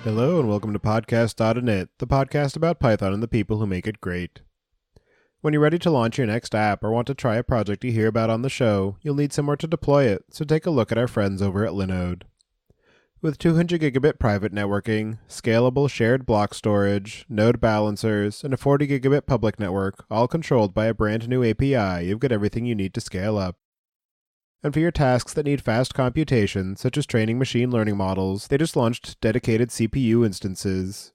Hello and welcome to Podcast.init, the podcast about Python and the people who make it great. When you're ready to launch your next app or want to try a project you hear about on the show, you'll need somewhere to deploy it, so take a look at our friends over at Linode. With 200 gigabit private networking, scalable shared block storage, node balancers, and a 40 gigabit public network, all controlled by a brand new API, you've got everything you need to scale up. And for your tasks that need fast computation, such as training machine learning models, they just launched dedicated CPU instances.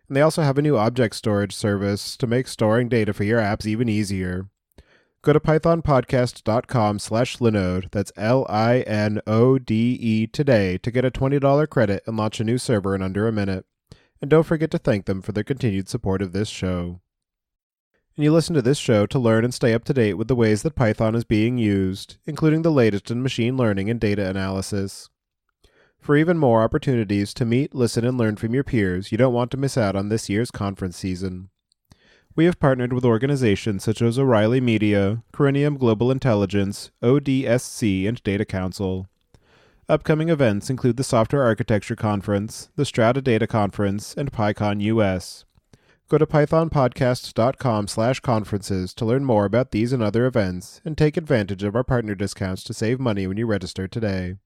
And they also have a new object storage service to make storing data for your apps even easier. Go to pythonpodcast.com/Linode, that's Linode today to get a $20 credit and launch a new server in under a minute. And don't forget to thank them for their continued support of this show. And you listen to this show to learn and stay up to date with the ways that Python is being used, including the latest in machine learning and data analysis. For even more opportunities to meet, listen, and learn from your peers, you don't want to miss out on this year's conference season. We have partnered with organizations such as O'Reilly Media, Corinium Global Intelligence, ODSC, and Data Council. Upcoming events include the Software Architecture Conference, the Strata Data Conference, and PyCon US. Go to pythonpodcast.com/conferences to learn more about these and other events, and take advantage of our partner discounts to save money when you register today.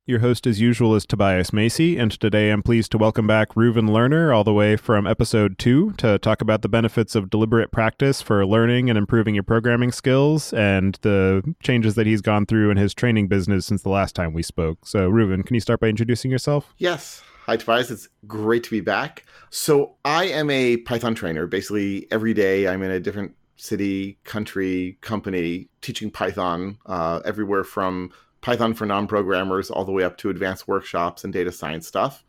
Your host as usual is Tobias Macy, and today I'm pleased to welcome back Reuven Lerner all the way from episode 2 to talk about the benefits of deliberate practice for learning and improving your programming skills and the changes that he's gone through in his training business since the last time we spoke. So Reuven, can you start by introducing yourself? Yes. Hi, Tobias. It's great to be back. So I am a Python trainer. Basically, every day I'm in a different city, country, company teaching Python, everywhere from Python for non-programmers all the way up to advanced workshops and data science stuff.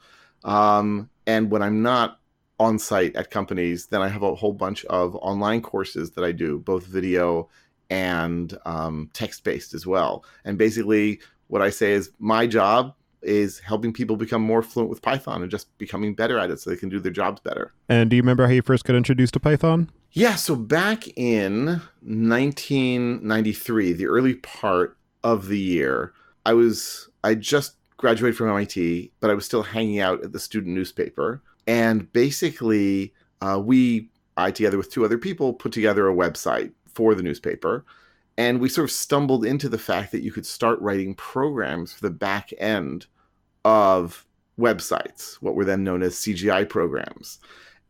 And when I'm not on site at companies, then I have a whole bunch of online courses that I do, both video and text-based as well. And basically what I say is my job is helping people become more fluent with Python and just becoming better at it so they can do their jobs better. And do you remember how you first got introduced to Python? Yeah, so back in 1993, the early part of the year, I just graduated from MIT, but I was still hanging out at the student newspaper. And basically, I, together with two other people, put together a website for the newspaper. And we sort of stumbled into the fact that you could start writing programs for the back end of websites, what were then known as CGI programs.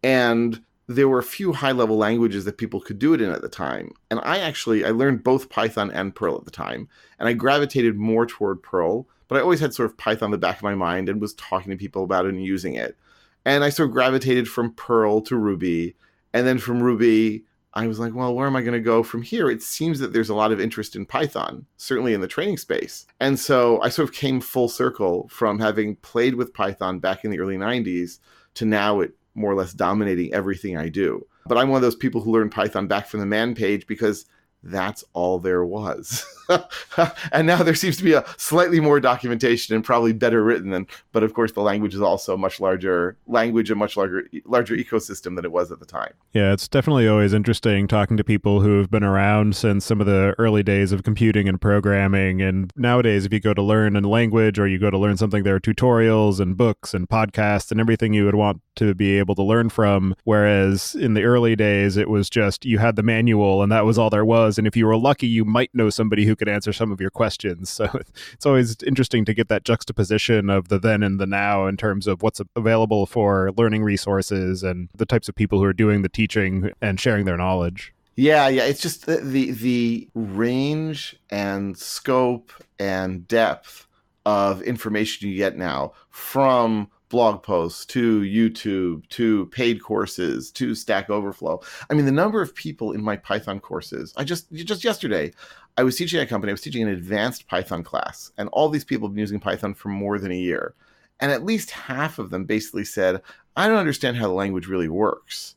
And there were a few high-level languages that people could do it in at the time. And I learned both Python and Perl at the time. And I gravitated more toward Perl, but I always had sort of Python in the back of my mind and was talking to people about it and using it. And I sort of gravitated from Perl to Ruby. And then from Ruby, I was like, well, where am I going to go from here? It seems that there's a lot of interest in Python, certainly in the training space. And so I sort of came full circle from having played with Python back in the early 90s to now it more or less dominating everything I do. But I'm one of those people who learned Python back from the man page because that's all there was. And now there seems to be a slightly more documentation and probably better written. But of course, the language is also a much larger language, a much larger ecosystem than it was at the time. Yeah, it's definitely always interesting talking to people who have been around since some of the early days of computing and programming. And nowadays, if you go to learn a language or you go to learn something, there are tutorials and books and podcasts and everything you would want to be able to learn from. Whereas in the early days, it was just you had the manual and that was all there was. And if you were lucky, you might know somebody who could answer some of your questions. So it's always interesting to get that juxtaposition of the then and the now in terms of what's available for learning resources and the types of people who are doing the teaching and sharing their knowledge. Yeah. It's just the range and scope and depth of information you get now, from blog posts to YouTube to paid courses to Stack Overflow. I mean, the number of people in my Python courses, just yesterday, I was teaching at a company, I was teaching an advanced Python class, and all these people have been using Python for more than a year. And at least half of them basically said, I don't understand how the language really works,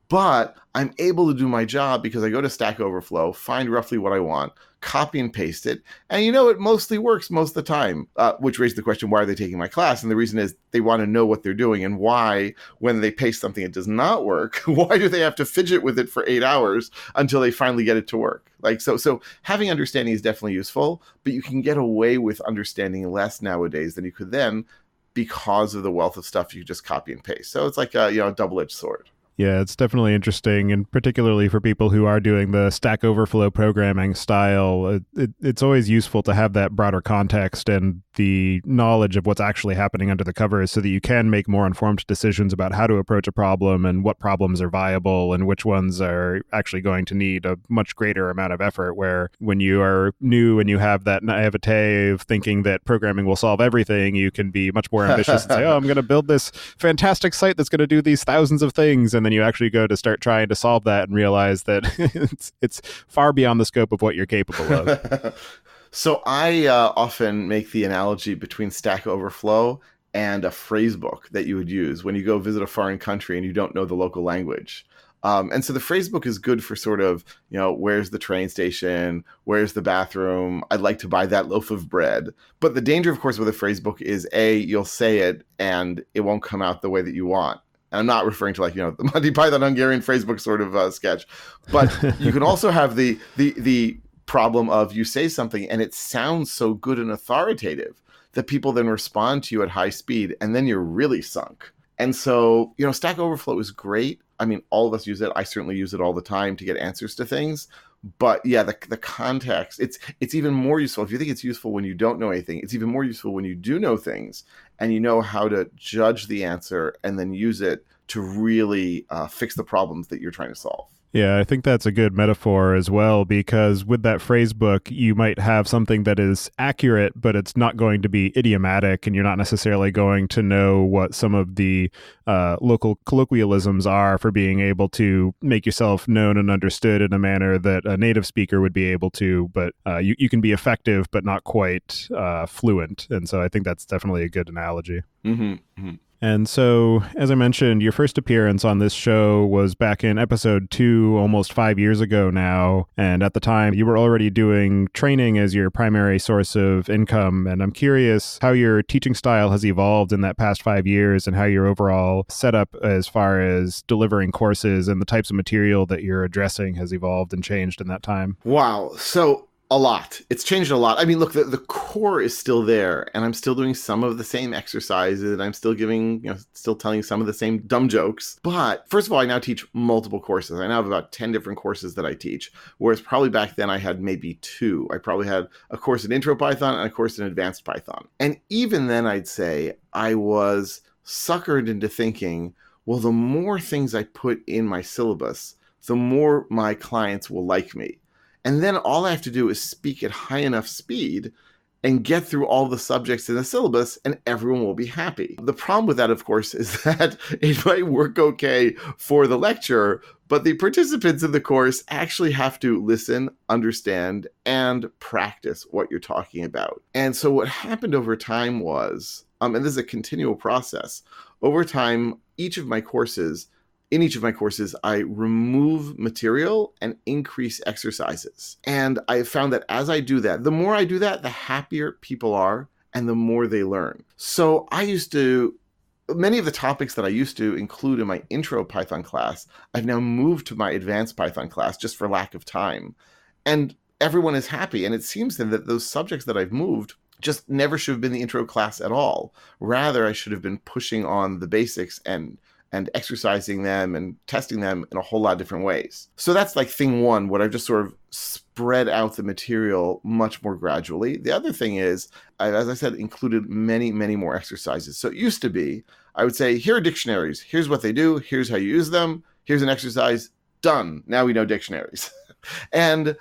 but I'm able to do my job because I go to Stack Overflow, find roughly what I want, copy and paste it, and it mostly works most of the time, which raised the question, why are they taking my class? And the reason is they want to know what they're doing, and why, when they paste something it does not work, why do they have to fidget with it for 8 hours until they finally get it to work? So having understanding is definitely useful, but you can get away with understanding less nowadays than you could then, because of the wealth of stuff you can just copy and paste. So it's like a double-edged sword. Yeah, it's definitely interesting, and particularly for people who are doing the Stack Overflow programming style, it's always useful to have that broader context and the knowledge of what's actually happening under the covers so that you can make more informed decisions about how to approach a problem and what problems are viable and which ones are actually going to need a much greater amount of effort, where when you are new and you have that naivete of thinking that programming will solve everything, you can be much more ambitious and say, oh, I'm going to build this fantastic site that's going to do these thousands of things. And then you actually go to start trying to solve that and realize that it's far beyond the scope of what you're capable of. So I often make the analogy between Stack Overflow and a phrase book that you would use when you go visit a foreign country and you don't know the local language. And so the phrase book is good for sort of, where's the train station? Where's the bathroom? I'd like to buy that loaf of bread. But the danger, of course, with a phrase book is you'll say it and it won't come out the way that you want. And I'm not referring to the Monty Python Hungarian phrase book sort of sketch, but you can also have the problem of you say something and it sounds so good and authoritative that people then respond to you at high speed, and then you're really sunk. And so, Stack Overflow is great. I mean, all of us use it. I certainly use it all the time to get answers to things. But yeah, the context, it's even more useful. If you think it's useful when you don't know anything, it's even more useful when you do know things and you know how to judge the answer and then use it to really fix the problems that you're trying to solve. Yeah, I think that's a good metaphor as well, because with that phrase book, you might have something that is accurate, but it's not going to be idiomatic, and you're not necessarily going to know what some of the local colloquialisms are for being able to make yourself known and understood in a manner that a native speaker would be able to, but you can be effective, but not quite fluent. And so I think that's definitely a good analogy. Mm-hmm. Mm-hmm. And so, as I mentioned, your first appearance on this show was back in episode 2, almost 5 years ago now. And at the time, you were already doing training as your primary source of income. And I'm curious how your teaching style has evolved in that past 5 years and how your overall setup as far as delivering courses and the types of material that you're addressing has evolved and changed in that time. Wow. So a lot. It's changed a lot. I mean, look, the core is still there, and I'm still doing some of the same exercises, and I'm still still telling some of the same dumb jokes. But first of all, I now teach multiple courses. I now have about 10 different courses that I teach, whereas probably back then I had maybe 2. I probably had a course in Intro Python and a course in Advanced Python. And even then, I'd say I was suckered into thinking, well, the more things I put in my syllabus, the more my clients will like me. And then all I have to do is speak at high enough speed and get through all the subjects in the syllabus, and everyone will be happy. The problem with that, of course, is that it might work okay for the lecture, but the participants in the course actually have to listen, understand, and practice what you're talking about. And so what happened over time was, and this is a continual process, over time, in each of my courses, I remove material and increase exercises. And I found that as I do that, the more I do that, the happier people are and the more they learn. So many of the topics that I used to include in my intro Python class, I've now moved to my advanced Python class just for lack of time. And everyone is happy. And it seems then that those subjects that I've moved just never should have been the intro class at all. Rather, I should have been pushing on the basics and exercising them and testing them in a whole lot of different ways. So that's like thing one, what I've just sort of spread out the material much more gradually. The other thing is, as I said, included many, many more exercises. So it used to be, I would say, here are dictionaries. Here's what they do. Here's how you use them. Here's an exercise. Done. Now we know dictionaries. And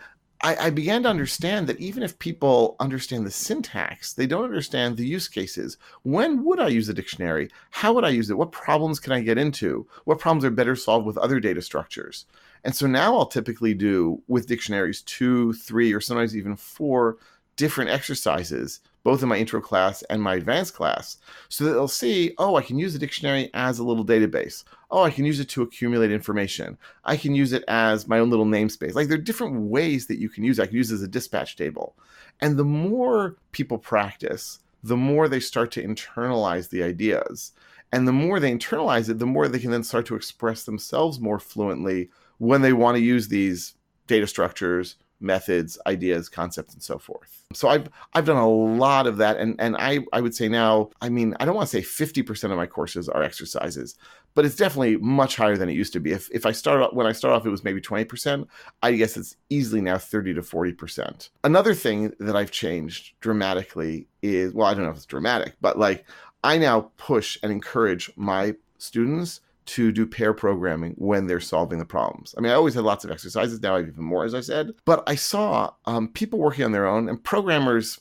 I began to understand that even if people understand the syntax, they don't understand the use cases. When would I use a dictionary? How would I use it? What problems can I get into? What problems are better solved with other data structures? And so now I'll typically do with dictionaries 2, 3, or sometimes even 4 different exercises, both in my intro class and my advanced class, so that they'll see, oh, I can use the dictionary as a little database. Oh, I can use it to accumulate information. I can use it as my own little namespace. Like, there are different ways that you can use it. I can use it as a dispatch table. And the more people practice, the more they start to internalize the ideas. And the more they internalize it, the more they can then start to express themselves more fluently when they want to use these data structures, methods, ideas, concepts, and so forth. So I've done a lot of that, and I would say now, I mean, I don't want to say 50% of my courses are exercises, but it's definitely much higher than it used to be. If I start when I start off, it was maybe 20%. I guess it's easily now 30 to 40%. Another thing that I've changed dramatically is, well, I don't know if it's dramatic, but like I now push and encourage my students to do pair programming when they're solving the problems. I mean, I always had lots of exercises. Now I have even more, as I said. But I saw people working on their own, and programmers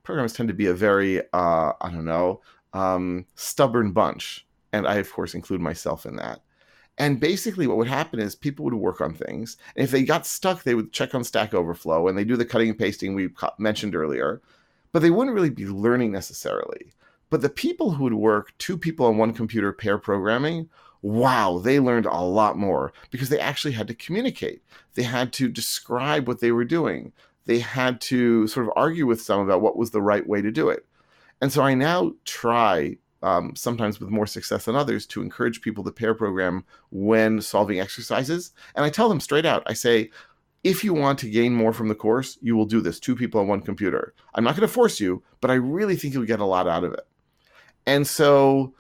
tend to be a very, stubborn bunch. And I, of course, include myself in that. And basically what would happen is people would work on things. And if they got stuck, they would check on Stack Overflow, and they do the cutting and pasting we mentioned earlier. But they wouldn't really be learning necessarily. But the people who would work 2 people on one computer pair programming, wow, they learned a lot more because they actually had to communicate. They had to describe what they were doing. They had to sort of argue with some about what was the right way to do it. And so I now try, sometimes with more success than others, to encourage people to pair program when solving exercises. And I tell them straight out, I say, if you want to gain more from the course, you will do this, 2 people on one computer. I'm not going to force you, but I really think you'll get a lot out of it. And so,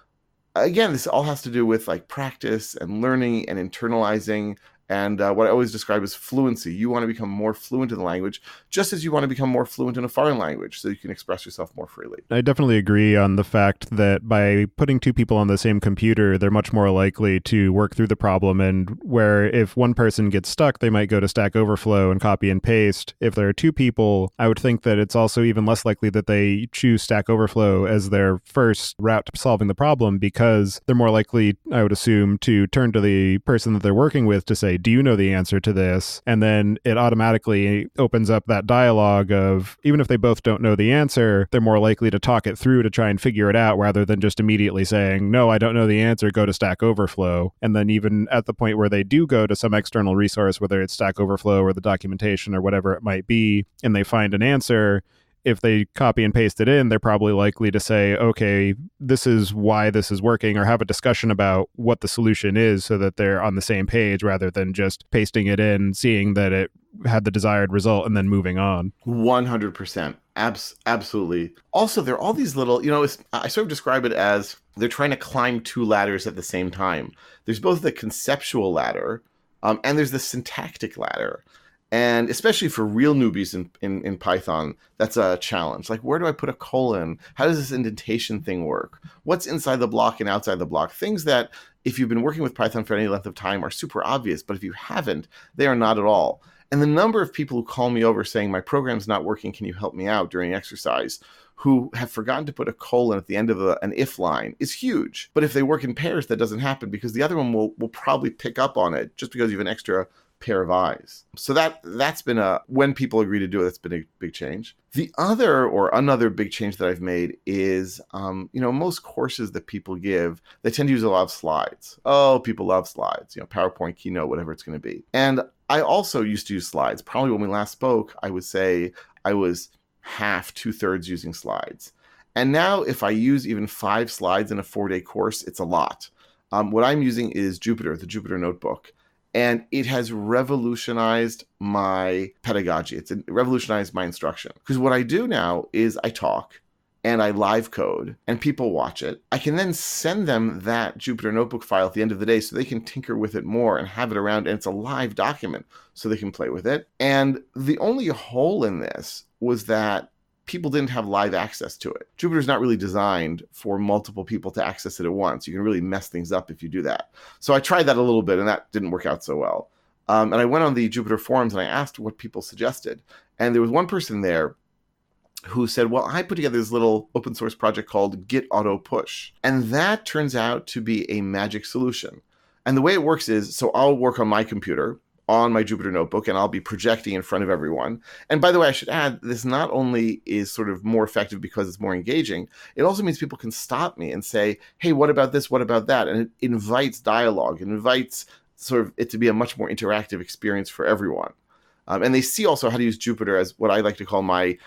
again, this all has to do with like practice and learning and internalizing. And what I always describe as fluency. You want to become more fluent in the language, just as you want to become more fluent in a foreign language so you can express yourself more freely. I definitely agree on the fact that by putting 2 people on the same computer, they're much more likely to work through the problem. And where if one person gets stuck, they might go to Stack Overflow and copy and paste. If there are 2 people, I would think that it's also even less likely that they choose Stack Overflow as their first route to solving the problem, because they're more likely, I would assume, to turn to the person that they're working with to say, do you know the answer to this? And then it automatically opens up that dialogue of, even if they both don't know the answer, they're more likely to talk it through to try and figure it out rather than just immediately saying, no, I don't know the answer, go to Stack Overflow. And then even at the point where they do go to some external resource, whether it's Stack Overflow or the documentation or whatever it might be, and they find an answer, if they copy and paste it in, they're probably likely to say, okay, this is why this is working, or have a discussion about what the solution is so that they're on the same page rather than just pasting it in, seeing that it had the desired result and then moving on. 100%. Absolutely. Also, there are all these little, I sort of describe it as they're trying to climb 2 ladders at the same time. There's both the conceptual ladder and there's the syntactic ladder. And especially for real newbies in Python, that's a challenge. Like, where do I put a colon? How does this indentation thing work? What's inside the block and outside the block? Things that, if you've been working with Python for any length of time, are super obvious. But if you haven't, they are not at all. And the number of people who call me over saying, my program's not working, can you help me out during exercise, who have forgotten to put a colon at the end of an if line is huge. But if they work in pairs, that doesn't happen because the other one will probably pick up on it just because you have an extra pair of eyes. So that's been when people agree to do it, that's been a big change. The other or another big change that I've made is, most courses that people give, they tend to use a lot of slides. Oh, people love slides, PowerPoint, Keynote, whatever it's going to be. And I also used to use slides. Probably when we last spoke, I would say I was half, 2/3 using slides. And now if I use even 5 slides in a 4-day course, it's a lot. What I'm using is Jupyter, the Jupyter Notebook. And it has revolutionized my pedagogy. It's revolutionized my instruction. Because what I do now is I talk and I live code and people watch it. I can then send them that Jupyter Notebook file at the end of the day so they can tinker with it more and have it around. And it's a live document so they can play with it. And the only hole in this was that people didn't have live access to it. Jupyter's not really designed for multiple people to access it at once. You can really mess things up if you do that. So I tried that a little bit, and that didn't work out so well. And I went on the Jupyter forums, and I asked what people suggested. And there was one person there who said, well, I put together this little open source project called Git Auto Push. And that turns out to be a magic solution. And the way it works is, so I'll work on my computer, on my Jupyter Notebook, and I'll be projecting in front of everyone. And by the way, I should add, this not only is sort of more effective because it's more engaging, it also means people can stop me and say, hey, what about this? What about that? And it invites dialogue. It invites sort of it to be a much more interactive experience for everyone. And they see also how to use Jupyter as what I like to call my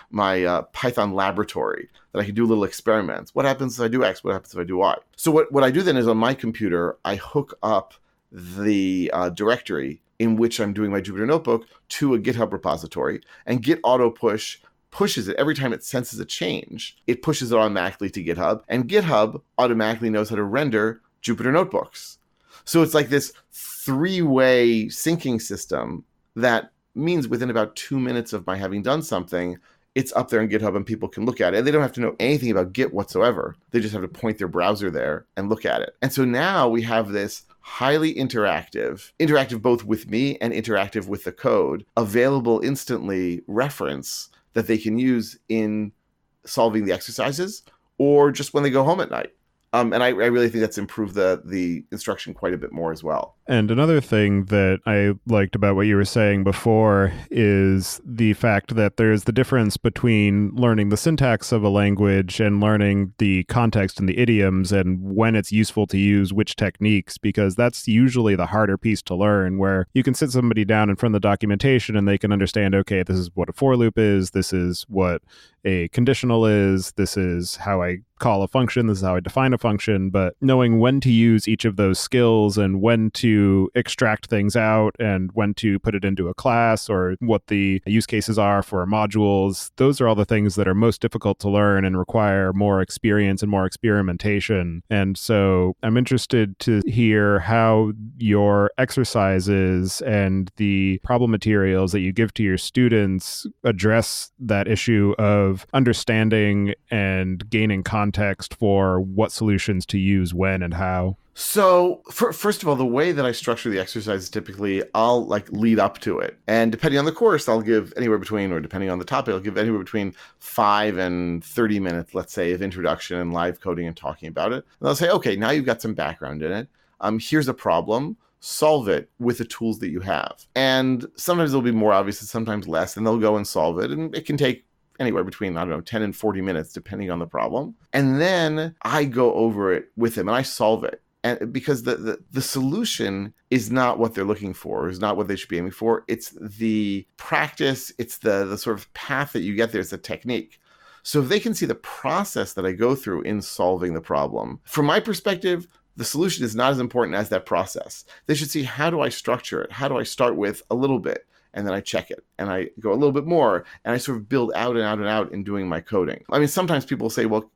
Python laboratory, that I can do little experiments. What happens if I do X? What happens if I do Y? So what I do then is on my computer, I hook up the directory in which I'm doing my Jupyter Notebook to a GitHub repository, and Git auto push pushes it every time it senses a change. It pushes it automatically to GitHub, and GitHub automatically knows how to render Jupyter Notebooks. So it's like this three-way syncing system that means within about 2 minutes of my having done something, it's up there on GitHub and people can look at it. And they don't have to know anything about Git whatsoever. They just have to point their browser there and look at it. And so now we have this highly interactive both with me and interactive with the code, available instantly reference that they can use in solving the exercises or just when they go home at night. And I really think that's improved the instruction quite a bit more as well. And another thing that I liked about what you were saying before is the fact that there's the difference between learning the syntax of a language and learning the context and the idioms and when it's useful to use which techniques, because that's usually the harder piece to learn, where you can sit somebody down in front of the documentation and they can understand, okay, this is what a for loop is, this is what a conditional is, this is how I call a function, this is how I define a function, but knowing when to use each of those skills and when to extract things out and when to put it into a class or what the use cases are for modules, those are all the things that are most difficult to learn and require more experience and more experimentation. And so I'm interested to hear how your exercises and the problem materials that you give to your students address that issue of understanding and gaining context for what solutions to use when and how. So first of all, the way that I structure the exercises, typically I'll lead up to it. And depending on the course, I'll give anywhere between, or depending on the topic, I'll give anywhere between 5 and 30 minutes, let's say, of introduction and live coding and talking about it. And I'll say, okay, now you've got some background in it. Here's a problem. Solve it with the tools that you have. And sometimes it'll be more obvious and sometimes less, and they'll go and solve it. And it can take anywhere between, 10 and 40 minutes, depending on the problem. And then I go over it with them and I solve it. And because the solution is not what they're looking for, is not what they should be aiming for. It's the practice, it's the sort of path that you get there, it's the technique. So if they can see the process that I go through in solving the problem, from my perspective, the solution is not as important as that process. They should see, how do I structure it? How do I start with a little bit? And then I check it and I go a little bit more and I sort of build out and out and out in doing my coding. I mean, sometimes people say, well,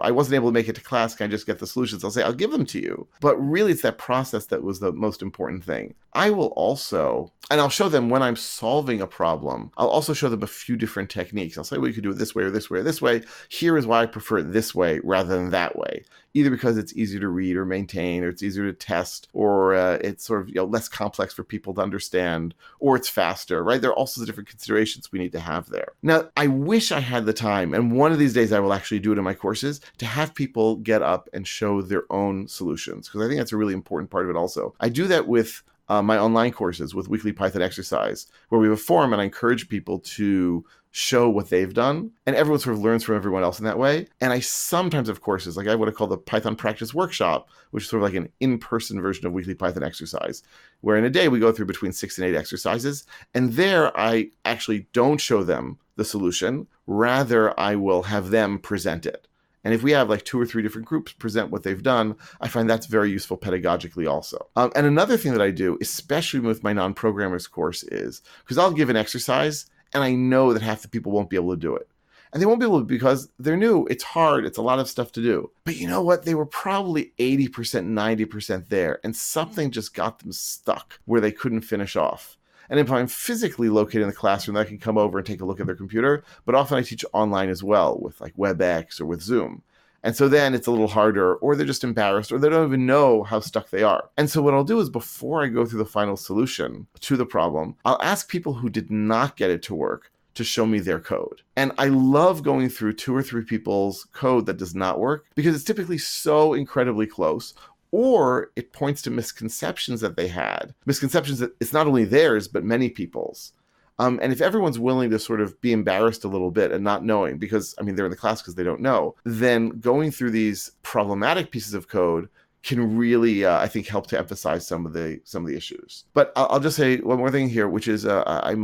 I wasn't able to make it to class. Can I just get the solutions? I'll say, I'll give them to you. But really, it's that process that was the most important thing. I will also, and I'll show them when I'm solving a problem, I'll also show them a few different techniques. I'll say, well, you could do it this way or this way or this way. Here is why I prefer it this way rather than that way. Either because it's easier to read or maintain, or it's easier to test, or it's sort of less complex for people to understand, or it's faster, right? There are also the different considerations we need to have there. Now, I wish I had the time, and one of these days I will actually do it in my courses, to have people get up and show their own solutions, because I think that's a really important part of it also. I do that with my online courses with Weekly Python Exercise, where we have a forum and I encourage people to show what they've done, and everyone sort of learns from everyone else in that way. And I sometimes have courses, like I have what I call the Python Practice Workshop, which is sort of like an in-person version of Weekly Python Exercise, where in a day we go through between 6 and 8 exercises. And there I actually don't show them the solution. Rather, I will have them present it. And if we have 2 or 3 different groups present what they've done, I find that's very useful pedagogically also. And another thing that I do, especially with my non-programmers course, is because I'll give an exercise and I know that half the people won't be able to do it. And they won't be able to because they're new. It's hard. It's a lot of stuff to do. But you know what? They were probably 80%, 90% there. And something just got them stuck where they couldn't finish off. And if I'm physically located in the classroom, I can come over and take a look at their computer. But often I teach online as well with WebEx or with Zoom. And so then it's a little harder, or they're just embarrassed, or they don't even know how stuck they are. And so what I'll do is, before I go through the final solution to the problem, I'll ask people who did not get it to work to show me their code. And I love going through 2 or 3 people's code that does not work, because it's typically so incredibly close, or it points to misconceptions that they had. Misconceptions that it's not only theirs, but many people's. And if everyone's willing to sort of be embarrassed a little bit and not knowing, because, they're in the class because they don't know, then going through these problematic pieces of code can really, I think, help to emphasize some of the issues. But I'll just say one more thing here, which is I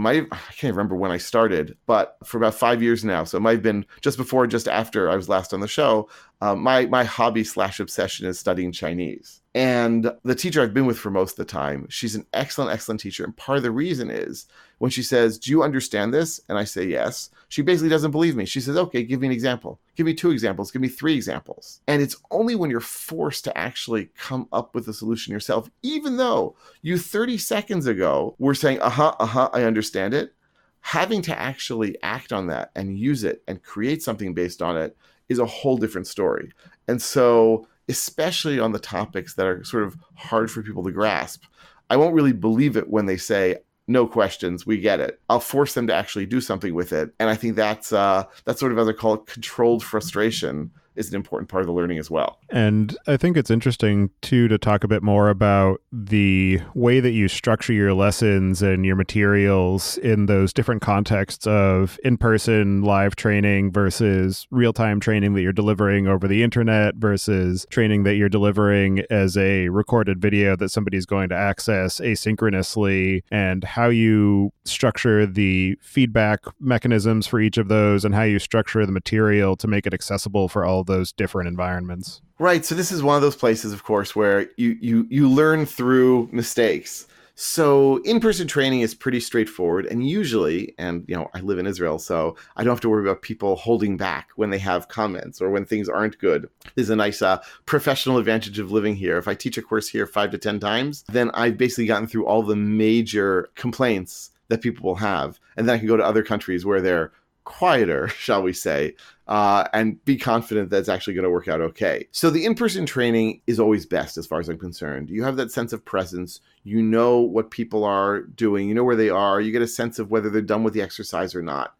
can't remember when I started, but for about 5 years now, so it might have been just before, just after I was last on the show, My hobby / obsession is studying Chinese. And the teacher I've been with for most of the time, she's an excellent teacher. And part of the reason is when she says, do you understand this? And I say, yes. She basically doesn't believe me. She says, okay, give me an example. Give me 2 examples. Give me 3 examples. And it's only when you're forced to actually come up with a solution yourself, even though you 30 seconds ago were saying, I understand it. Having to actually act on that and use it and create something based on it is a whole different story. And so, especially on the topics that are sort of hard for people to grasp, I won't really believe it when they say, no questions, we get it. I'll force them to actually do something with it. And I think that's sort of, as I call it, controlled frustration is an important part of the learning as well. And I think it's interesting, too, to talk a bit more about the way that you structure your lessons and your materials in those different contexts of in-person live training versus real-time training that you're delivering over the internet versus training that you're delivering as a recorded video that somebody's going to access asynchronously, and how you structure the feedback mechanisms for each of those and how you structure the material to make it accessible for all those different environments. Right. So this is one of those places, of course, where you learn through mistakes. So in-person training is pretty straightforward, and usually, and I live in Israel, so I don't have to worry about people holding back when they have comments or when things aren't good. There's a nice professional advantage of living here. If I teach a course here 5 to 10 times, then I've basically gotten through all the major complaints that people will have, and then I can go to other countries where they're quieter, shall we say, and be confident that it's actually going to work out okay. So the in-person training is always best as far as I'm concerned. You have that sense of presence. You know what people are doing. You know where they are. You get a sense of whether they're done with the exercise or not.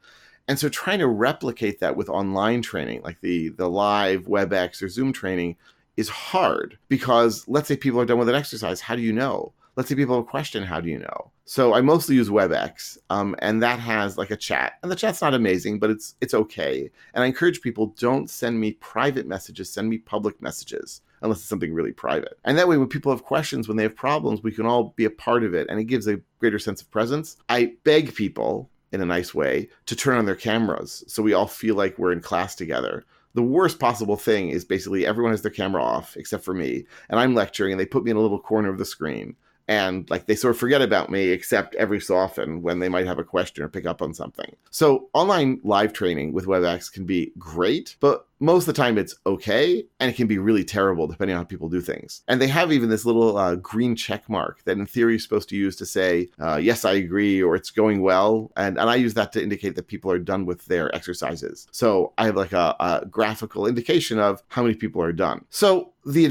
And so trying to replicate that with online training, like the live WebEx or Zoom training, is hard because let's say people are done with an exercise. How do you know? Let's say people have a question. How do you know? So I mostly use WebEx, and that has like a chat. And the chat's not amazing, but it's okay. And I encourage people, don't send me private messages, send me public messages, unless it's something really private. And that way, when people have questions, when they have problems, we can all be a part of it, and it gives a greater sense of presence. I beg people, in a nice way, to turn on their cameras so we all feel like we're in class together. The worst possible thing is basically everyone has their camera off, except for me, and I'm lecturing, and they put me in a little corner of the screen. And like they sort of forget about me, except every so often when they might have a question or pick up on something. So online live training with WebEx can be great, but most of the time it's okay, and it can be really terrible depending on how people do things. And they have even this little green check mark that in theory you're supposed to use to say, yes, I agree, or it's going well. And I use that to indicate that people are done with their exercises. So I have like a graphical indication of how many people are done. So the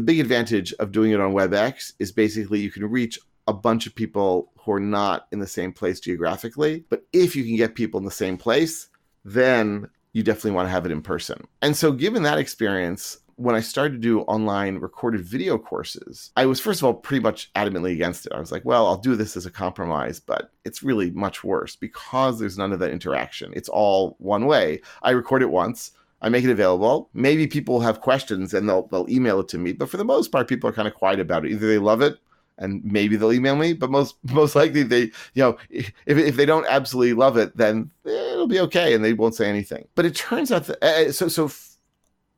big advantage of doing it on WebEx is basically you can reach a bunch of people who are not in the same place geographically. But if you can get people in the same place, then you definitely want to have it in person. And so given that experience, when I started to do online recorded video courses, I was, first of all, pretty much adamantly against it. I was like, well, I'll do this as a compromise, but it's really much worse because there's none of that interaction. It's all one way. I record it once. I make it available. Maybe people have questions and they'll email it to me. But for the most part, people are kind of quiet about it. Either they love it and maybe they'll email me, but most likely they, if they don't absolutely love it, then it'll be okay and they won't say anything. But it turns out that,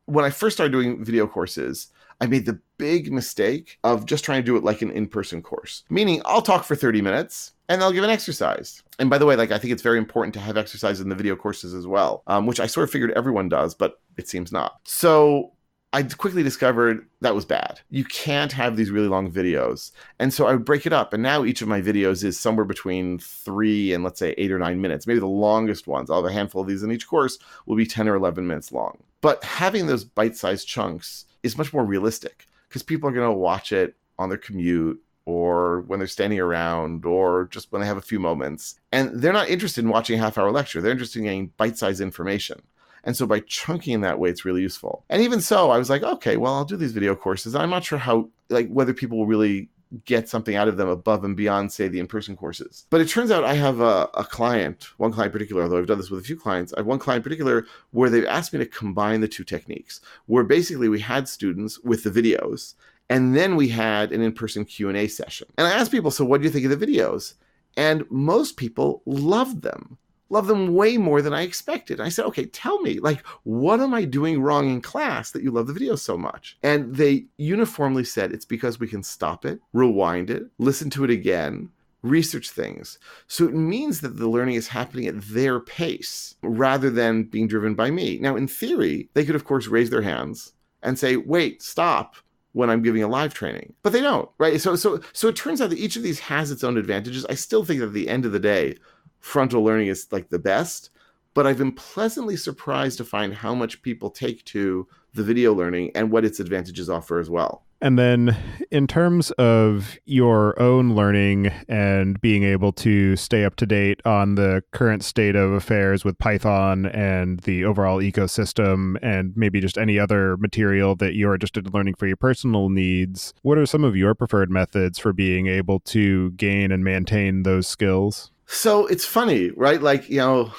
when I first started doing video courses, I made the big mistake of just trying to do it like an in-person course. Meaning I'll talk for 30 minutes and I'll give an exercise. And by the way, I think it's very important to have exercise in the video courses as well, which I sort of figured everyone does, but it seems not. So I quickly discovered that was bad. You can't have these really long videos. And so I would break it up. And now each of my videos is somewhere between 3 and let's say 8 or 9 minutes. Maybe the longest ones, I'll have a handful of these in each course, will be 10 or 11 minutes long. But having those bite-sized chunks is much more realistic because people are going to watch it on their commute or when they're standing around or just when they have a few moments. And they're not interested in watching a half-hour lecture. They're interested in getting bite-sized information. And so by chunking in that way, it's really useful. And even so, I was like, okay, well, I'll do these video courses. I'm not sure how, whether people will really get something out of them above and beyond, say, the in-person courses. But it turns out I have one client in particular, although I've done this with a few clients. I have one client in particular where they've asked me to combine the two techniques, where basically we had students with the videos, and then we had an in-person Q&A session. And I asked people, so what do you think of the videos? And most people loved them. love them way more than I expected. I said, okay, tell me, like, what am I doing wrong in class that you love the video so much? And they uniformly said it's because we can stop it, rewind it, listen to it again, research things. So it means that the learning is happening at their pace rather than being driven by me. Now, in theory, they could, of course, raise their hands and say, wait, stop, when I'm giving a live training, but they don't, right? So it turns out that each of these has its own advantages. I still think that at the end of the day, frontal learning is like the best, but I've been pleasantly surprised to find how much people take to the video learning and what its advantages offer as well. And then in terms of your own learning and being able to stay up to date on the current state of affairs with Python and the overall ecosystem and maybe just any other material that you're interested in learning for your personal needs, what are some of your preferred methods for being able to gain and maintain those skills? So it's funny, right? Like, you know,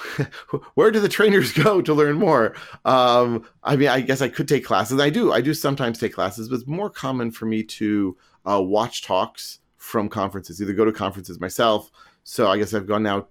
where do the trainers go to learn more? I mean, I guess I could take classes. I do sometimes take classes, but it's more common for me to watch talks from conferences, either go to conferences myself. So I guess I've gone now,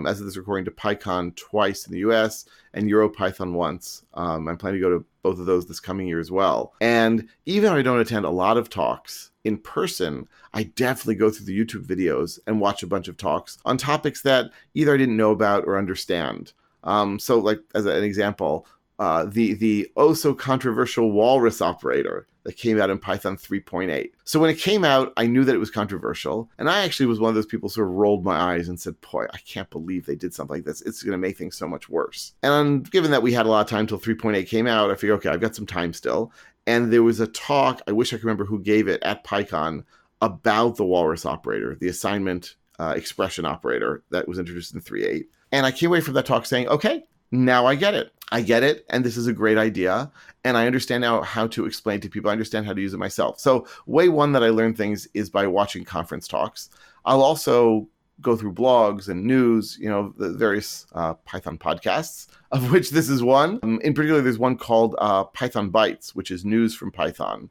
as of this recording, to PyCon twice in the US and EuroPython once. I'm planning to go to both of those this coming year as well. And even if I don't attend a lot of talks in person, I definitely go through the YouTube videos and watch a bunch of talks on topics that either I didn't know about or understand. So like as an example, the oh so controversial walrus operator that came out in Python 3.8. So when it came out, I knew that it was controversial. And I actually was one of those people who sort of rolled my eyes and said, boy, I can't believe they did something like this. It's going to make things so much worse. And given that we had a lot of time till 3.8 came out, I figured, okay, I've got some time still. And there was a talk, I wish I could remember who gave it, at PyCon about the walrus operator, the assignment expression operator that was introduced in 3.8. And I came away from that talk saying, okay, now I get it. I get it, and this is a great idea, and I understand now how to explain to people. I understand how to use it myself. So way one that I learn things is by watching conference talks. I'll also go through blogs and news, you know, the various Python podcasts, of which this is one. In particular, there's one called Python Bytes, which is news from Python.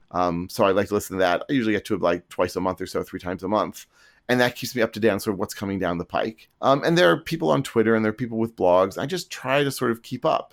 So I like to listen to that. I usually get to it like twice a month or so, 3 times a month. And that keeps me up to date on sort of what's coming down the pike. And there are people on Twitter and there are people with blogs. I just try to sort of keep up.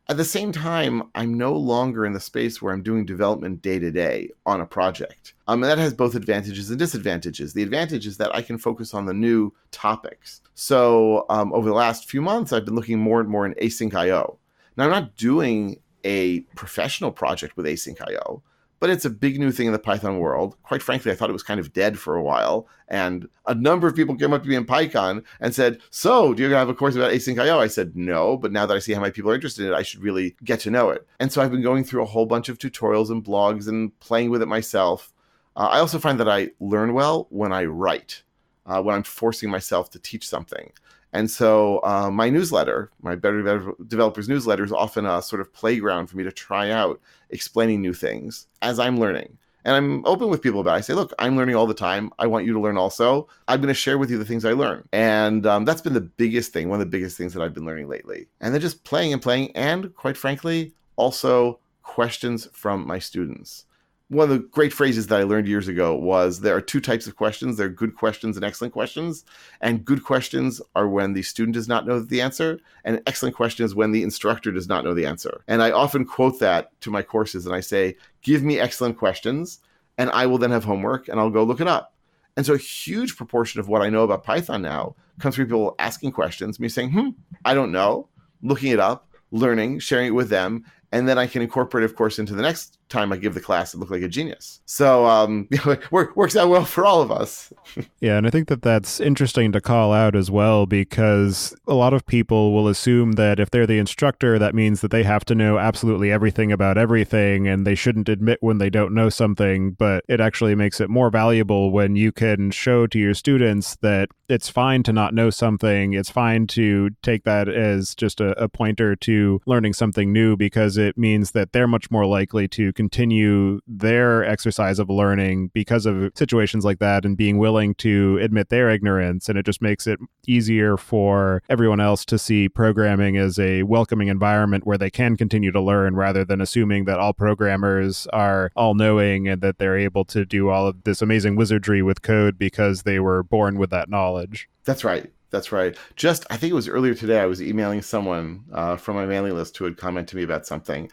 At the same time, I'm no longer in the space where I'm doing development day to day on a project. And that has both advantages and disadvantages. The advantage is that I can focus on the new topics. So over the last few months, I've been looking more and more in async IO. Now, I'm not doing a professional project with async IO, but it's a big new thing in the Python world. Quite frankly, I thought it was kind of dead for a while. And a number of people came up to me in PyCon and said, so do you have a course about async IO? I said, no, but now that I see how many people are interested in it, I should really get to know it. And so I've been going through a whole bunch of tutorials and blogs and playing with it myself. I also find that I learn well when I write, when I'm forcing myself to teach something. And so my newsletter, my Better Developers newsletter, is often a sort of playground for me to try out explaining new things as I'm learning. And I'm open with people about it. I say, look, I'm learning all the time. I want you to learn also. I'm going to share with you the things I learn. And that's been the biggest thing, one of the biggest things that I've been learning lately. And then just playing and quite frankly, also questions from my students. One of the great phrases that I learned years ago was there are 2 types of questions. There are good questions and excellent questions. And good questions are when the student does not know the answer. And an excellent question is when the instructor does not know the answer. And I often quote that to my courses. And I say, give me excellent questions, and I will then have homework, and I'll go look it up. And so a huge proportion of what I know about Python now comes from people asking questions, me saying, I don't know, looking it up, learning, sharing it with them. And then I can incorporate, of course, into the next time I give the class and look like a genius. So it works out well for all of us. Yeah, and I think that that's interesting to call out as well, because a lot of people will assume that if they're the instructor, that means that they have to know absolutely everything about everything, and they shouldn't admit when they don't know something. But it actually makes it more valuable when you can show to your students that it's fine to not know something. It's fine to take that as just a pointer to learning something new, because it means that they're much more likely to continue their exercise of learning because of situations like that and being willing to admit their ignorance. And it just makes it easier for everyone else to see programming as a welcoming environment where they can continue to learn, rather than assuming that all programmers are all-knowing and that they're able to do all of this amazing wizardry with code because they were born with that knowledge. That's right. That's right. Just, I think it was earlier today, I was emailing someone from my mailing list who had commented to me about something.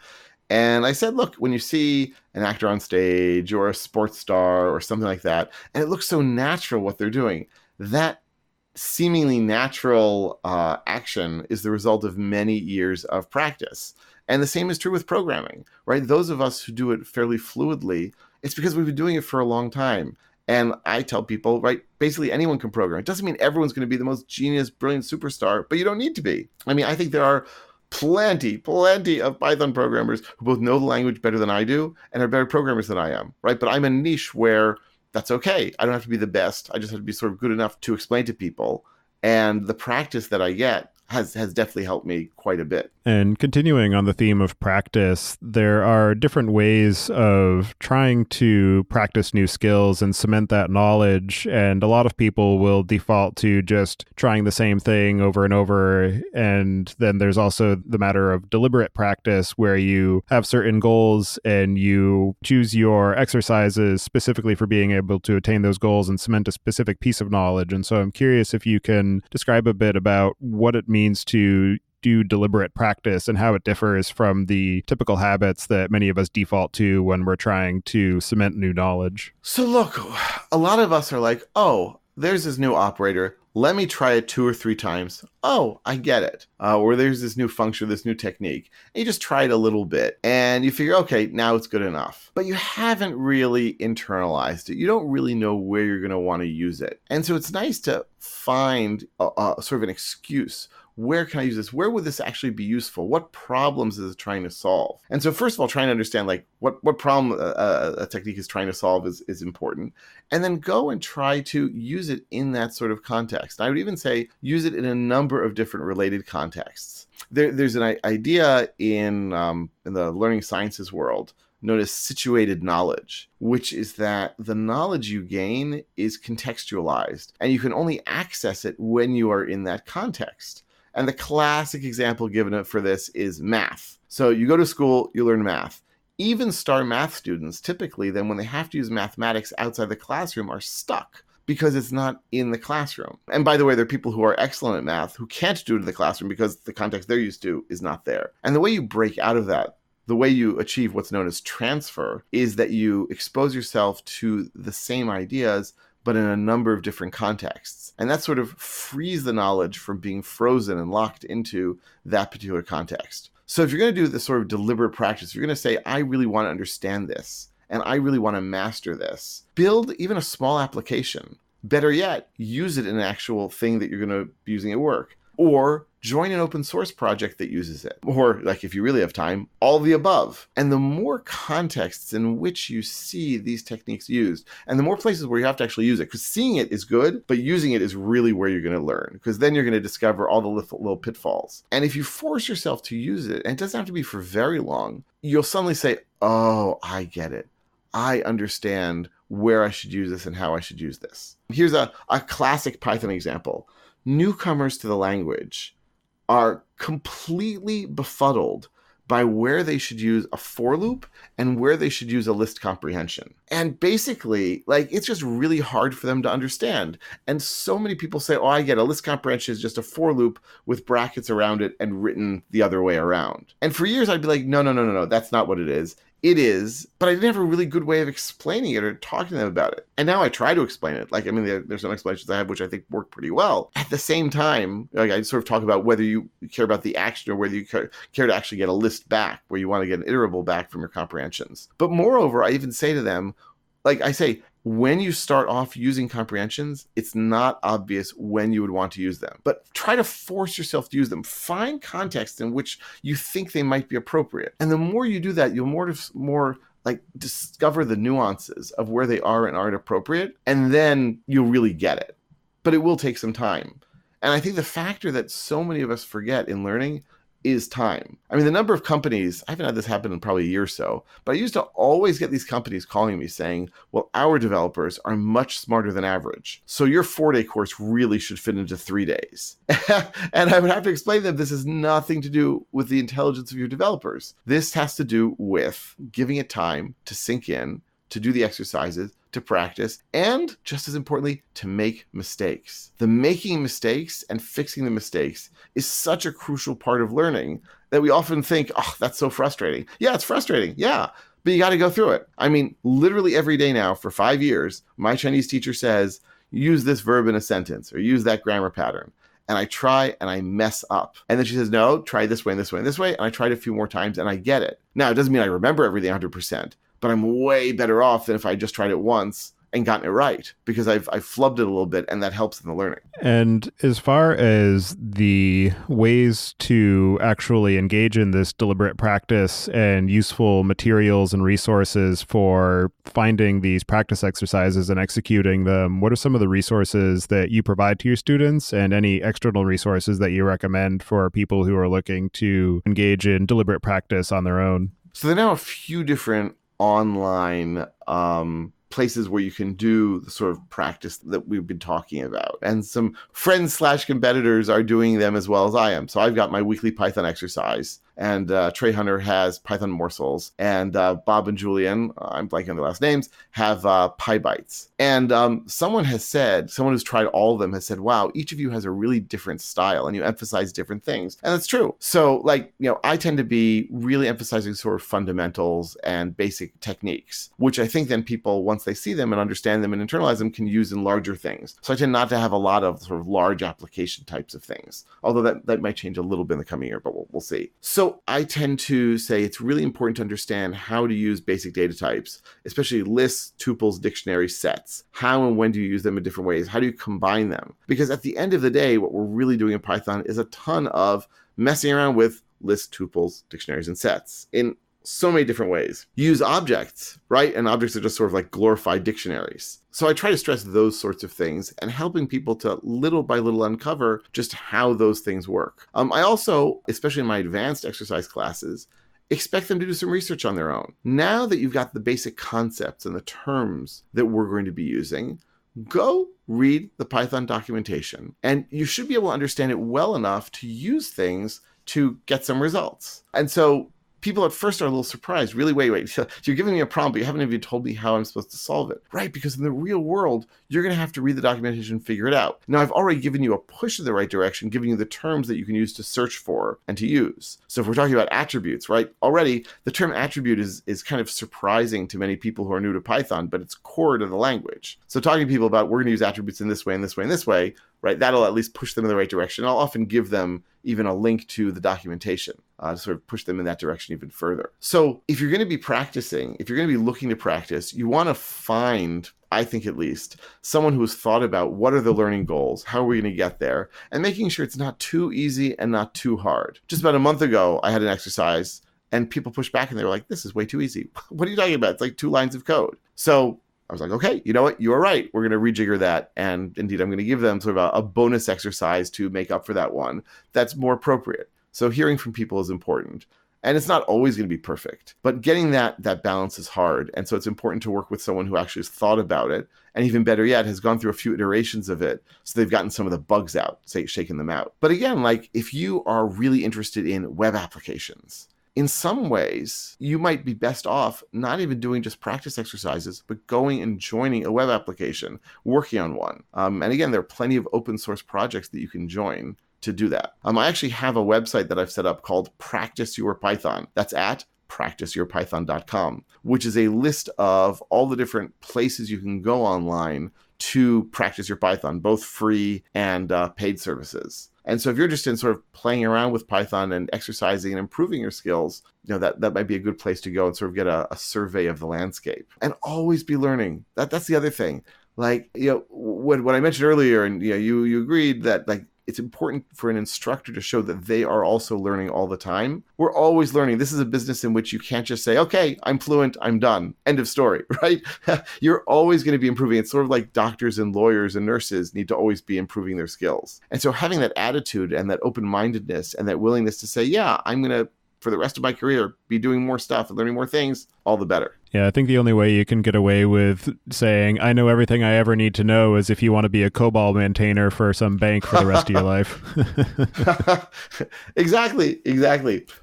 And I said, look, when you see an actor on stage or a sports star or something like that, and it looks so natural what they're doing, that seemingly natural action is the result of many years of practice. And the same is true with programming, right? Those of us who do it fairly fluidly, it's because we've been doing it for a long time. And I tell people, right, basically anyone can program. It doesn't mean everyone's going to be the most genius, brilliant superstar, but you don't need to be. I mean, I think there are plenty of Python programmers who both know the language better than I do and are better programmers than I am, right? But I'm a niche where that's okay. I don't have to be the best. I just have to be sort of good enough to explain to people. And the practice that I get has definitely helped me quite a bit. And continuing on the theme of practice, there are different ways of trying to practice new skills and cement that knowledge. And a lot of people will default to just trying the same thing over and over. And then there's also the matter of deliberate practice, where you have certain goals and you choose your exercises specifically for being able to attain those goals and cement a specific piece of knowledge. And so I'm curious if you can describe a bit about what it means to do deliberate practice and how it differs from the typical habits that many of us default to when we're trying to cement new knowledge. So look, a lot of us are like, oh, there's this new operator. Let me try it 2 or 3 times. Oh, I get it. Or there's this new function, this new technique. And you just try it a little bit and you figure, okay, now it's good enough. But you haven't really internalized it. You don't really know where you're going to want to use it. And so it's nice to find a sort of an excuse. Where can I use this? Where would this actually be useful? What problems is it trying to solve? And so first of all, trying to understand like what problem a technique is trying to solve is important. And then go and try to use it in that sort of context. I would even say use it in a number of different related contexts. There's an idea in the learning sciences world known as situated knowledge, which is that the knowledge you gain is contextualized and you can only access it when you are in that context. And the classic example given for this is math. So you go to school, you learn math. Even star math students, typically, then when they have to use mathematics outside the classroom, are stuck because it's not in the classroom. And by the way, there are people who are excellent at math who can't do it in the classroom because the context they're used to is not there. And the way you break out of that, the way you achieve what's known as transfer, is that you expose yourself to the same ideas but in a number of different contexts. And that sort of frees the knowledge from being frozen and locked into that particular context. So if you're going to do this sort of deliberate practice, you're going to say, I really want to understand this, and I really want to master this. Build even a small application. Better yet, use it in an actual thing that you're going to be using at work. Or join an open source project that uses it. Or, like if you really have time, all of the above. And the more contexts in which you see these techniques used, and the more places where you have to actually use it, because seeing it is good, but using it is really where you're going to learn, because then you're going to discover all the little pitfalls. And if you force yourself to use it, and it doesn't have to be for very long, you'll suddenly say, oh, I get it. I understand where I should use this and how I should use this. Here's a classic Python example. Newcomers to the language are completely befuddled by where they should use a for loop and where they should use a list comprehension. And basically, like, it's just really hard for them to understand. And so many people say, oh, I get a list comprehension is just a for loop with brackets around it and written the other way around. And for years, I'd be like, no, that's not what it is. It is, but I didn't have a really good way of explaining it or talking to them about it. And now I try to explain it. Like, I mean, there's some explanations I have which I think work pretty well. At the same time, like, I sort of talk about whether you care about the action or whether you care to actually get a list back, where you want to get an iterable back from your comprehensions. But moreover, I even say to them, like I say, when you start off using comprehensions, it's not obvious when you would want to use them. But try to force yourself to use them. Find context in which you think they might be appropriate. And the more you do that, you'll more like discover the nuances of where they are and aren't appropriate. And then you'll really get it. But it will take some time. And I think the factor that so many of us forget in learning is time. I mean, the number of companies, I haven't had this happen in probably a year or so, but I used to always get these companies calling me saying, well, our developers are much smarter than average, so your 4-day course really should fit into 3 days. And I would have to explain to them, this has nothing to do with the intelligence of your developers. This has to do with giving it time to sink in, to do the exercises, to practice, and just as importantly, to make mistakes. The making mistakes and fixing the mistakes is such a crucial part of learning that we often think, oh, that's so frustrating. Yeah, it's frustrating. Yeah. But you got to go through it. I mean, literally every day now for 5 years, my Chinese teacher says, use this verb in a sentence or use that grammar pattern. And I try and I mess up. And then she says, no, try this way and this way and this way. And I tried a few more times and I get it. Now, it doesn't mean I remember everything 100%, but I'm way better off than if I just tried it once and gotten it right, because I've flubbed it a little bit, and that helps in the learning. And as far as the ways to actually engage in this deliberate practice and useful materials and resources for finding these practice exercises and executing them, what are some of the resources that you provide to your students, and any external resources that you recommend for people who are looking to engage in deliberate practice on their own? So there are now a few different online places where you can do the sort of practice that we've been talking about. And some friends/competitors are doing them as well as I am. So I've got my weekly Python exercise, and Trey Hunter has Python morsels, and Bob and Julian, I'm blanking on their last names, have PyBites. And someone who's tried all of them has said, wow, each of you has a really different style and you emphasize different things. And that's true. So I tend to be really emphasizing sort of fundamentals and basic techniques, which I think then people, once they see them and understand them and internalize them, can use in larger things. So I tend not to have a lot of sort of large application types of things, although that might change a little bit in the coming year, but we'll see. So I tend to say it's really important to understand how to use basic data types, especially lists, tuples, dictionaries, sets. How and when do you use them in different ways? How do you combine them? Because at the end of the day, what we're really doing in Python is a ton of messing around with lists, tuples, dictionaries, and sets in so many different ways. You use objects, right? And objects are just sort of like glorified dictionaries. So I try to stress those sorts of things and helping people to little by little uncover just how those things work. I also, especially in my advanced exercise classes, expect them to do some research on their own. Now that you've got the basic concepts and the terms that we're going to be using, go read the Python documentation, and you should be able to understand it well enough to use things to get some results. And so people at first are a little surprised. Really, wait. So you're giving me a problem, but you haven't even told me how I'm supposed to solve it. Right, because in the real world, you're going to have to read the documentation and figure it out. Now, I've already given you a push in the right direction, giving you the terms that you can use to search for and to use. So if we're talking about attributes, right, already the term attribute is kind of surprising to many people who are new to Python, but it's core to the language. So talking to people about we're going to use attributes in this way and this way and this way, right, that'll at least push them in the right direction. I'll often give them even a link to the documentation to sort of push them in that direction even further. So if you're going to be practicing, if you're going to be looking to practice, you want to find, I think at least, someone who has thought about what are the learning goals, how are we going to get there, and making sure it's not too easy and not too hard. Just about a month ago, I had an exercise and people pushed back and they were like, this is way too easy. What are you talking about? It's like 2 lines of code. So I was like, okay, you know what? You are right. We're going to rejigger that. And indeed, I'm going to give them sort of a bonus exercise to make up for that one that's more appropriate. So hearing from people is important. And it's not always going to be perfect, but getting that balance is hard. And so it's important to work with someone who actually has thought about it. And even better yet, has gone through a few iterations of it. So they've gotten some of the bugs out, shaken them out. But again, like if you are really interested in web applications, in some ways, you might be best off not even doing just practice exercises, but going and joining a web application, working on one. And again, there are plenty of open source projects that you can join to do that. I actually have a website that I've set up called Practice Your Python. That's at practiceyourpython.com, which is a list of all the different places you can go online to practice your Python, both free and paid services. And so if you're interested in sort of playing around with Python and exercising and improving your skills, that might be a good place to go and sort of get a survey of the landscape. And always be learning. That's the other thing. Like, what I mentioned earlier, and you agreed that like it's important for an instructor to show that they are also learning all the time. We're always learning. This is a business in which you can't just say, okay, I'm fluent, I'm done. End of story, right? You're always going to be improving. It's sort of like doctors and lawyers and nurses need to always be improving their skills. And so having that attitude and that open-mindedness and that willingness to say, yeah, I'm going to, for the rest of my career, be doing more stuff and learning more things, all the better. Yeah, I think the only way you can get away with saying, I know everything I ever need to know is if you want to be a COBOL maintainer for some bank for the rest of your life. Exactly.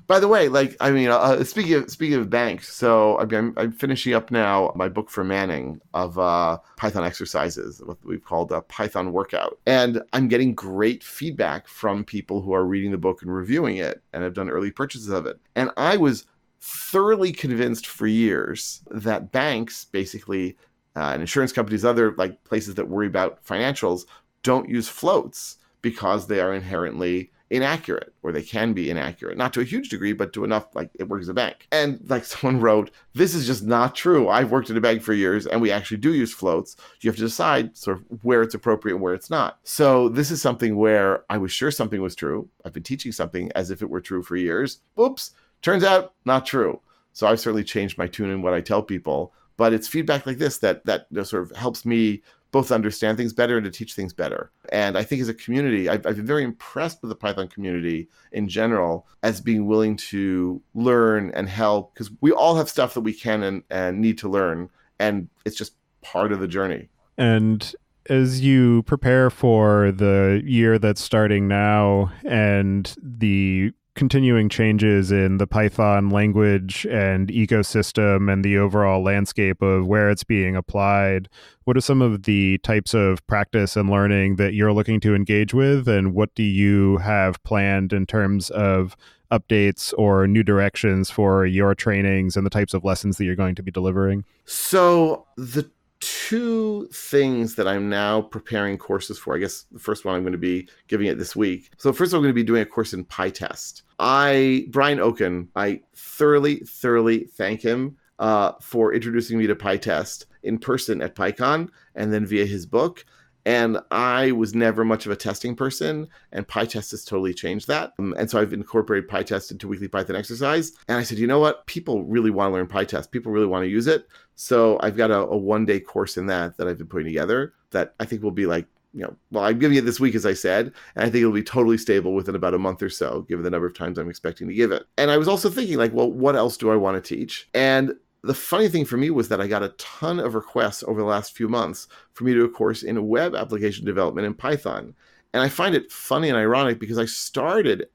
By the way, speaking of banks, so I'm finishing up now my book for Manning of Python exercises, what we've called a Python workout, and I'm getting great feedback from people who are reading the book and reviewing it, and have done early purchases of it. And I was thoroughly convinced for years that banks, basically, and insurance companies, other like places that worry about financials, don't use floats because they are inherently inaccurate, or they can be inaccurate, not to a huge degree, but to enough like it works as a bank. And like someone wrote, this is just not true. I've worked at a bank for years and we actually do use floats. You have to decide sort of where it's appropriate and where it's not. So this is something where I was sure something was true. I've been teaching something as if it were true for years. Oops, turns out not true. So I've certainly changed my tune in what I tell people, but it's feedback like this that sort of helps me both understand things better and to teach things better. And I think as a community, I've been very impressed with the Python community in general as being willing to learn and help, because we all have stuff that we can and need to learn, and it's just part of the journey. And as you prepare for the year that's starting now and the continuing changes in the Python language and ecosystem and the overall landscape of where it's being applied, what are some of the types of practice and learning that you're looking to engage with, and what do you have planned in terms of updates or new directions for your trainings and the types of lessons that you're going to be delivering? So the two things that I'm now preparing courses for. I guess the first one I'm going to be giving it this week. So first I'm going to be doing a course in PyTest. Brian Oken, I thoroughly thank him for introducing me to PyTest in person at PyCon and then via his book. And I was never much of a testing person, and PyTest has totally changed that. And so I've incorporated PyTest into Weekly Python Exercise. And I said, you know what? People really want to learn PyTest. People really want to use it. So I've got a one-day course in that I've been putting together that I think will be like, I'm giving it this week, as I said, and I think it'll be totally stable within about a month or so, given the number of times I'm expecting to give it. And I was also thinking, like, well, what else do I want to teach? And the funny thing for me was that I got a ton of requests over the last few months for me to do a course in web application development in Python. And I find it funny and ironic because I started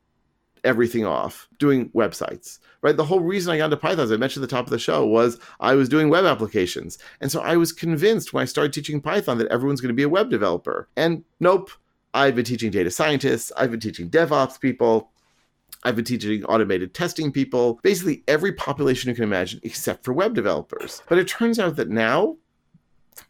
everything off doing websites, right? The whole reason I got into Python, as I mentioned at the top of the show, was I was doing web applications. And so I was convinced when I started teaching Python that everyone's going to be a web developer. And nope, I've been teaching data scientists, I've been teaching DevOps people, I've been teaching automated testing people, basically every population you can imagine except for web developers. But it turns out that now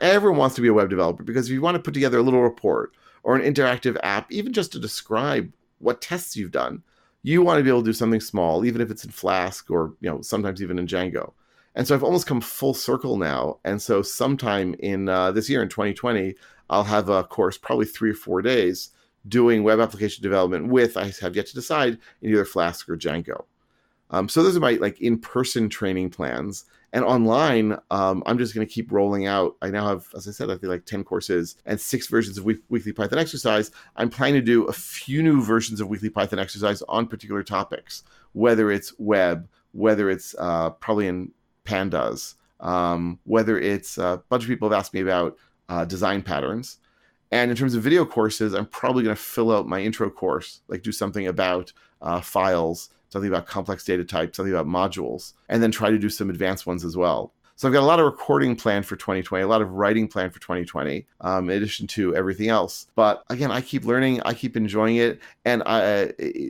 everyone wants to be a web developer, because if you want to put together a little report or an interactive app, even just to describe what tests you've done, you want to be able to do something small, even if it's in Flask or sometimes even in Django. And so I've almost come full circle now. And so sometime in this year, in 2020, I'll have a course, probably 3 or 4 days, doing web application development with, I have yet to decide, in either Flask or Django. So those are my in-person training plans. And online, I'm just going to keep rolling out. I now have, as I said, I think 10 courses and 6 versions of Weekly Python Exercise. I'm planning to do a few new versions of Weekly Python Exercise on particular topics, whether it's web, whether it's probably in pandas, whether it's a bunch of people have asked me about design patterns. And in terms of video courses, I'm probably going to fill out my intro course, do something about files, something about complex data types, something about modules, and then try to do some advanced ones as well. So I've got a lot of recording planned for 2020, a lot of writing planned for 2020, in addition to everything else. But again, I keep learning, I keep enjoying it, and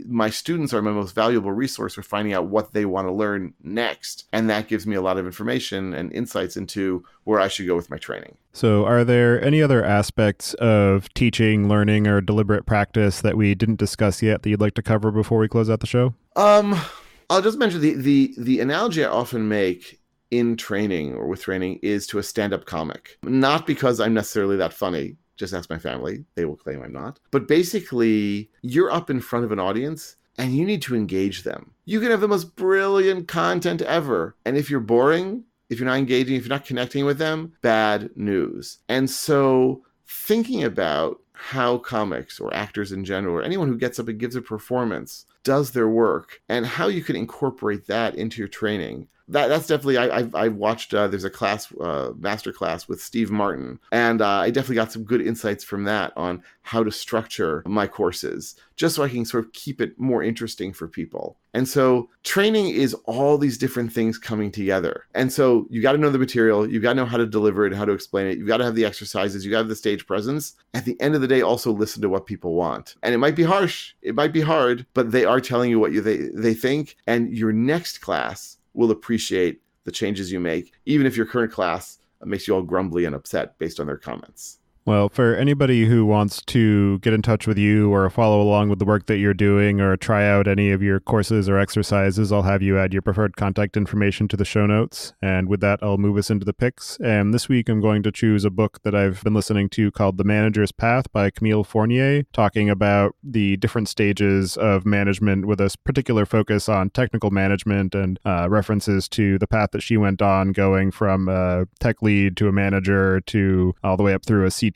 my students are my most valuable resource for finding out what they want to learn next. And that gives me a lot of information and insights into where I should go with my training. So are there any other aspects of teaching, learning, or deliberate practice that we didn't discuss yet that you'd like to cover before we close out the show? I'll just mention the analogy I often make in training or with training is to a stand-up comic. Not because I'm necessarily that funny, just ask my family, they will claim I'm not. But basically, you're up in front of an audience and you need to engage them. You can have the most brilliant content ever, and if you're boring, if you're not engaging, if you're not connecting with them, bad news. And so thinking about how comics or actors in general, or anyone who gets up and gives a performance, does their work, and how you can incorporate that into your training, that's definitely, I watched, there's a class, master class with Steve Martin, and I definitely got some good insights from that on how to structure my courses, just so I can sort of keep it more interesting for people. And so training is all these different things coming together. And so you got to know the material, you got to know how to deliver it, how to explain it, you got to have the exercises, you got to have the stage presence. At the end of the day, also listen to what people want. And it might be harsh, it might be hard, but they are telling you what they think, and your next class will appreciate the changes you make, even if your current class makes you all grumbly and upset based on their comments. Well, for anybody who wants to get in touch with you or follow along with the work that you're doing or try out any of your courses or exercises, I'll have you add your preferred contact information to the show notes. And with that, I'll move us into the picks. And this week, I'm going to choose a book that I've been listening to called The Manager's Path by Camille Fournier, talking about the different stages of management with a particular focus on technical management and references to the path that she went on, going from a tech lead to a manager to all the way up through a CTO.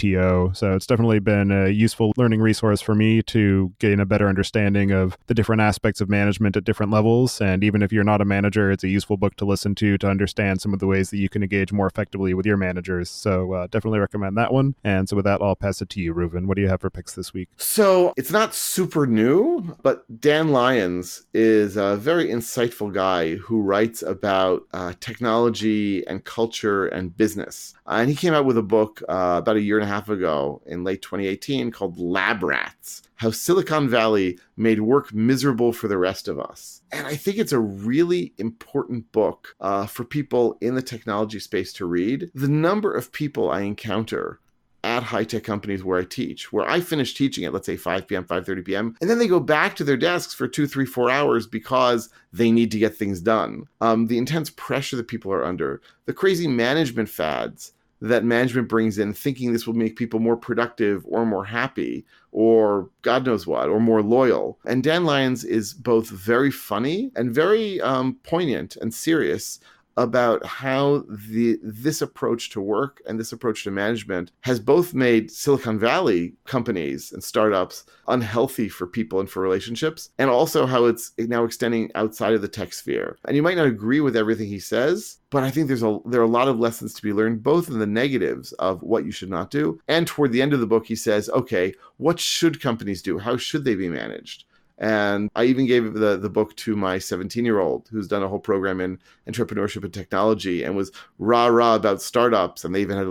So it's definitely been a useful learning resource for me to gain a better understanding of the different aspects of management at different levels. And even if you're not a manager, it's a useful book to listen to understand some of the ways that you can engage more effectively with your managers. So definitely recommend that one. And so with that, I'll pass it to you, Reuven. What do you have for picks this week? So it's not super new, but Dan Lyons is a very insightful guy who writes about technology and culture and business. And he came out with a book about a year and a half ago in late 2018 called Lab Rats: How Silicon Valley Made Work Miserable for the Rest of Us. And I think it's a really important book for people in the technology space to read. The number of people I encounter at high-tech companies where I teach, where I finish teaching at, let's say, 5 p.m., 5:30 p.m., and then they go back to their desks for 2, 3, 4 hours because they need to get things done. The intense pressure that people are under, the crazy management fads that management brings in, thinking this will make people more productive or more happy or God knows what, or more loyal. And Dan Lyons is both very funny and very poignant and serious about how this approach to work and this approach to management has both made Silicon Valley companies and startups unhealthy for people and for relationships, and also how it's now extending outside of the tech sphere. And you might not agree with everything he says, but I think there are a lot of lessons to be learned, both in the negatives of what you should not do, and toward the end of the book, he says, okay, what should companies do? How should they be managed? And I even gave the book to my 17-year-old who's done a whole program in entrepreneurship and technology and was rah-rah about startups. And they even had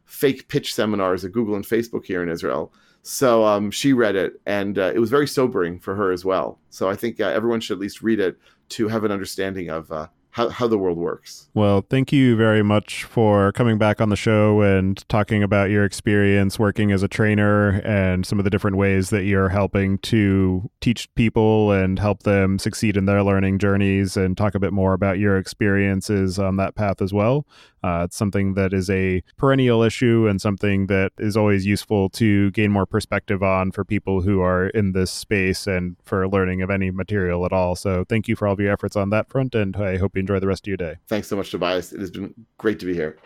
fake pitch seminars at Google and Facebook here in Israel. So she read it, and it was very sobering for her as well. So I think everyone should at least read it to have an understanding of how the world works. Well, thank you very much for coming back on the show and talking about your experience working as a trainer and some of the different ways that you're helping to teach people and help them succeed in their learning journeys, and talk a bit more about your experiences on that path as well. It's something that is a perennial issue and something that is always useful to gain more perspective on for people who are in this space and for learning of any material at all. So thank you for all of your efforts on that front, and I hope you enjoy the rest of your day. Thanks so much, Tobias. It has been great to be here.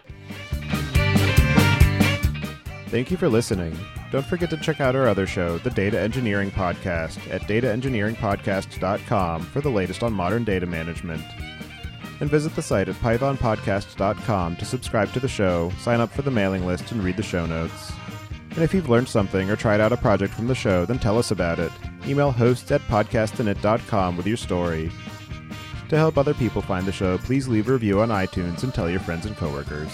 Thank you for listening. Don't forget to check out our other show, the Data Engineering Podcast, at dataengineeringpodcast.com for the latest on modern data management. And visit the site at pythonpodcast.com to subscribe to the show, sign up for the mailing list, and read the show notes. And if you've learned something or tried out a project from the show, then tell us about it. Email hosts@podcastinit.com with your story. To help other people find the show, please leave a review on iTunes and tell your friends and coworkers.